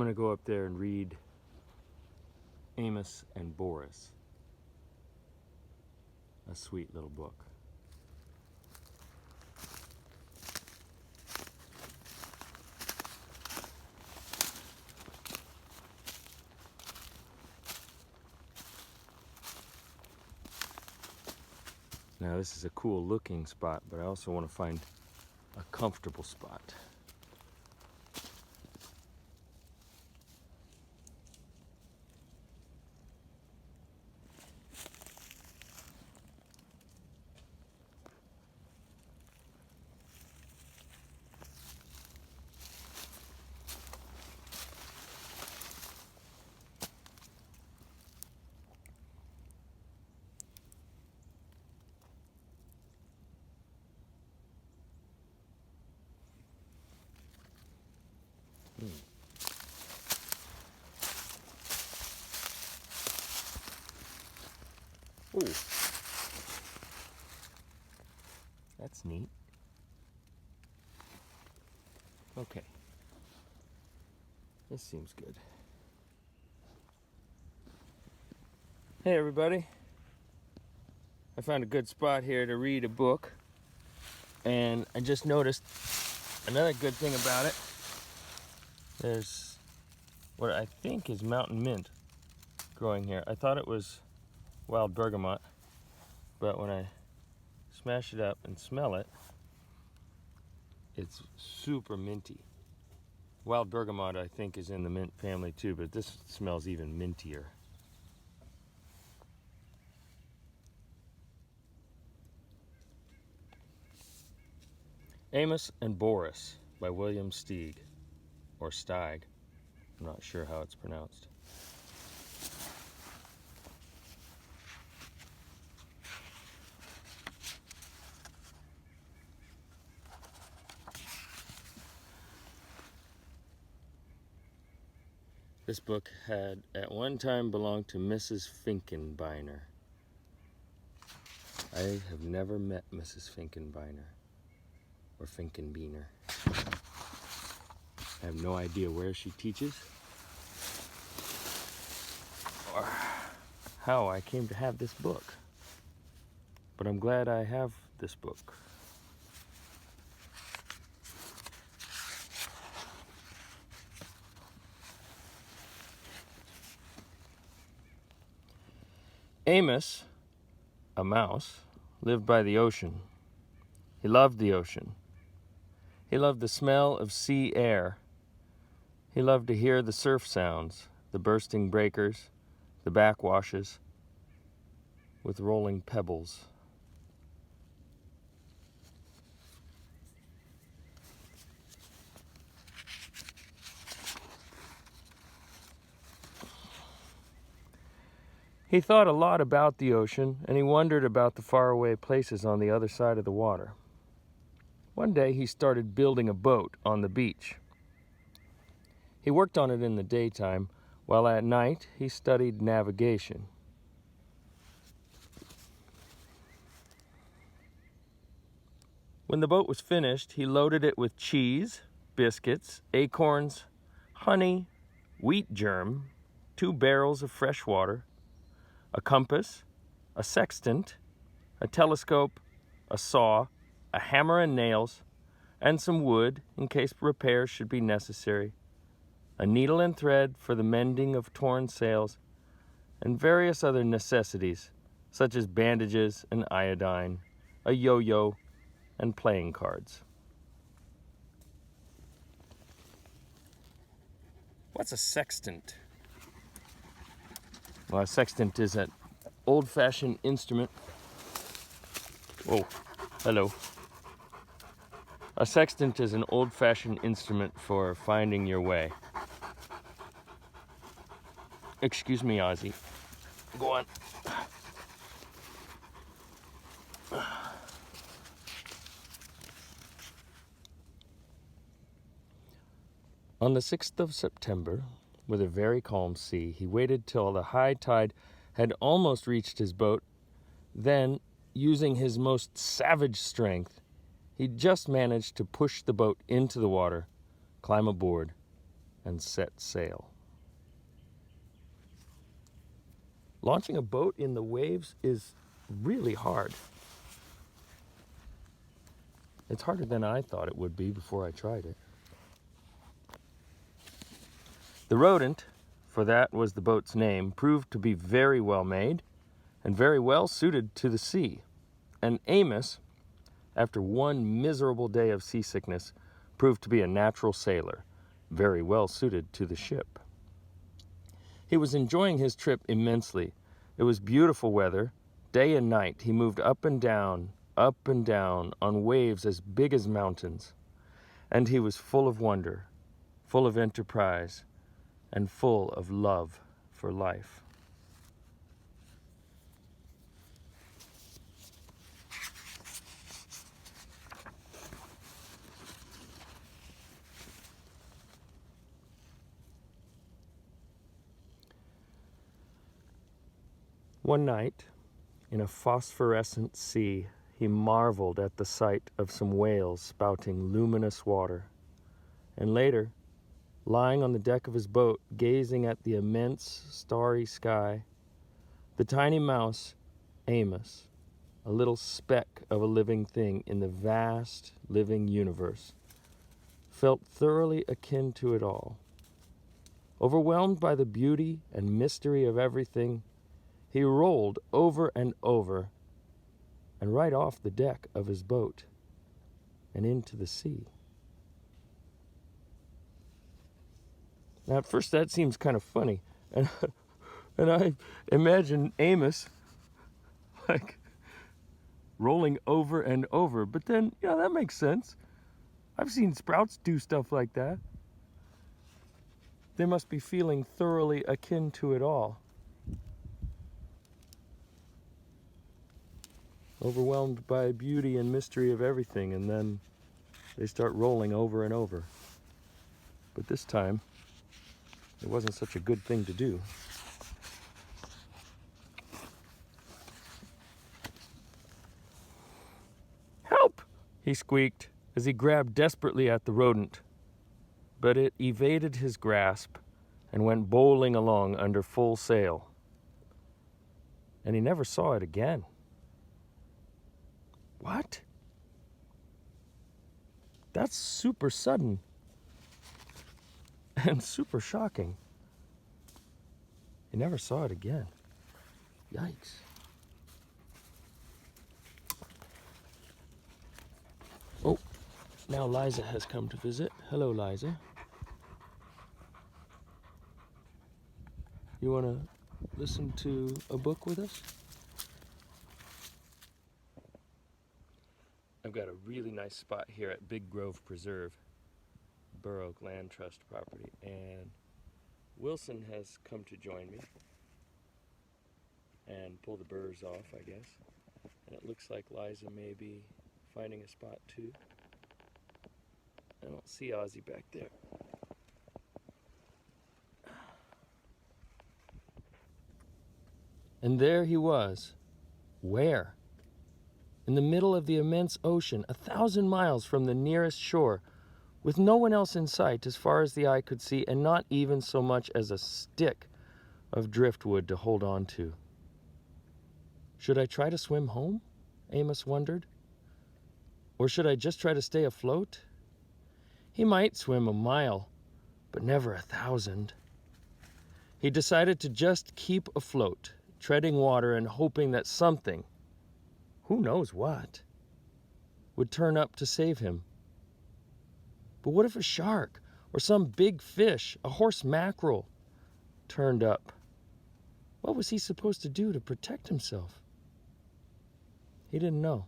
I'm gonna go up there and read Amos and Boris. A sweet little book. Now this is a cool looking spot, but I also want to find a comfortable spot. Ooh. That's neat. Okay. This seems good. Hey everybody. I found a good spot here to read a book. And I just noticed another good thing about it. There's what I think is mountain mint growing here. I thought it was wild bergamot, but when I smash it up and smell it, it's super minty. Wild bergamot, I think, is in the mint family too, but this smells even mintier. Amos and Boris by William Steig, or Steig. I'm not sure how it's pronounced. This book had at one time belonged to Mrs. Finkenbeiner. I have never met Mrs. Finkenbeiner or Finkenbeiner. I have no idea where she teaches or how I came to have this book, but I'm glad I have this book. Amos, a mouse, lived by the ocean. He loved the ocean. He loved the smell of sea air. He loved to hear the surf sounds, the bursting breakers, the backwashes with rolling pebbles. He thought a lot about the ocean, and he wondered about the faraway places on the other side of the water. One day he started building a boat on the beach. He worked on it in the daytime, while at night he studied navigation. When the boat was finished, he loaded it with cheese, biscuits, acorns, honey, wheat germ, 2 barrels of fresh water, a compass, a sextant, a telescope, a saw, a hammer and nails, and some wood in case repairs should be necessary, a needle and thread for the mending of torn sails, and various other necessities, such as bandages and iodine, a yo-yo, and playing cards. What's a sextant? Well, a sextant is an old-fashioned instrument. Whoa, hello. A sextant is an old-fashioned instrument for finding your way. Excuse me, Ozzy. Go on. On the 6th of September, with a very calm sea, he waited till the high tide had almost reached his boat. Then, using his most savage strength, he just managed to push the boat into the water, climb aboard, and set sail. Launching a boat in the waves is really hard. It's harder than I thought it would be before I tried it. The rodent, for that was the boat's name, proved to be very well made and very well suited to the sea. And Amos, after one miserable day of seasickness, proved to be a natural sailor, very well suited to the ship. He was enjoying his trip immensely. It was beautiful weather. Day and night he moved up and down on waves as big as mountains. And he was full of wonder, full of enterprise, and full of love for life. One night, in a phosphorescent sea, he marveled at the sight of some whales spouting luminous water. And later, lying on the deck of his boat, gazing at the immense starry sky, the tiny mouse, Amos, a little speck of a living thing in the vast living universe, felt thoroughly akin to it all. Overwhelmed by the beauty and mystery of everything, he rolled over and right off the deck of his boat and into the sea. Now, at first that seems kind of funny, and I imagine Amos like rolling over and over, but then, that makes sense. I've seen sprouts do stuff like that. They must be feeling thoroughly akin to it all. Overwhelmed by beauty and mystery of everything, and then they start rolling over and over. But this time, it wasn't such a good thing to do. "Help!" he squeaked as he grabbed desperately at the rodent. But it evaded his grasp and went bowling along under full sail. And he never saw it again. What? That's super sudden and super shocking. He never saw it again. Yikes. Oh, now Liza has come to visit. Hello, Liza. You want to listen to a book with us? I've got a really nice spot here at Big Grove Preserve, Borough Oak Land Trust property, and Wilson has come to join me and pull the burrs off, I guess. And it looks like Liza may be finding a spot too. I don't see Ozzy back there. And there he was. Where? In the middle of the immense ocean, 1,000 miles from the nearest shore, with no one else in sight as far as the eye could see, and not even so much as a stick of driftwood to hold on to. Should I try to swim home? Amos wondered. Or should I just try to stay afloat? He might swim a mile, but never 1,000. He decided to just keep afloat, treading water and hoping that something, who knows what, would turn up to save him. But what if a shark or some big fish, a horse mackerel, turned up? What was he supposed to do to protect himself? He didn't know.